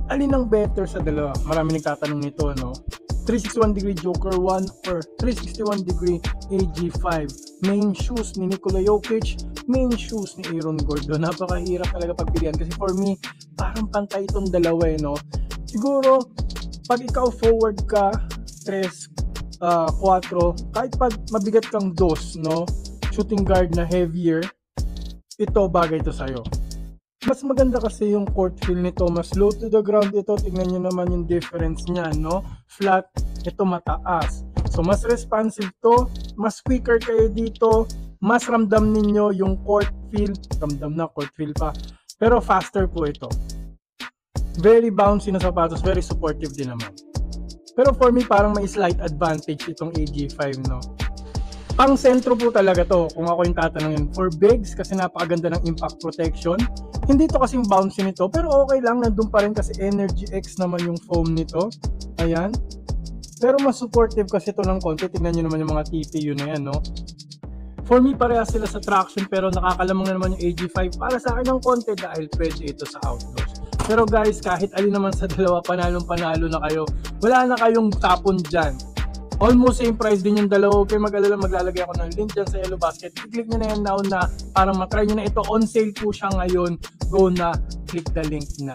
Alin ang better sa dalawa? Marami nagtatanong nito, no? 361 degree Joker 1 or 361 degree AG5. Main shoes ni Nikola Jokic, main shoes ni Aaron Gordon. Napakahirap talaga pagpilian kasi for me, parang pantay itong dalawa, no? Siguro, pag ikaw forward ka, 3, 4, kahit pag mabigat kang 2, no? Shooting guard na heavier, ito bagay to sa'yo. Mas maganda kasi yung court feel nito, mas low to the ground ito. Tingnan nyo naman yung difference niya, no? Flat, ito mataas. So mas responsive to, mas quicker kayo dito, mas ramdam ninyo yung court feel, ramdam na court feel pa, pero faster po ito. Very bouncy na sapatos, very supportive din naman. Pero for me, parang may slight advantage itong AG5, no? Pang sentro po talaga to, kung ako yung tatanungin. For bigs, kasi napakaganda ng impact protection. Hindi to kasing bouncy nito, pero okay lang, nandun pa rin kasi Energy X naman yung foam nito. Ayan. Pero mas supportive kasi ito ng konti. Tingnan nyo naman yung mga TPU na yan, no? For me, parehas sila sa traction, pero nakakalamang na naman yung AG5 para sa akin ng konti dahil pwede ito sa outdoors. Pero guys, kahit alin naman sa dalawa, panalong-panalo na kayo. Wala na kayong tapon dyan. Almost same price din yung dalawa. Okay, mag-alala, maglalagay ako ng link dyan sa Yellow Basket. I-click nyo na yan now na para matry nyo na ito. On sale po siya ngayon. Go na, click the link na.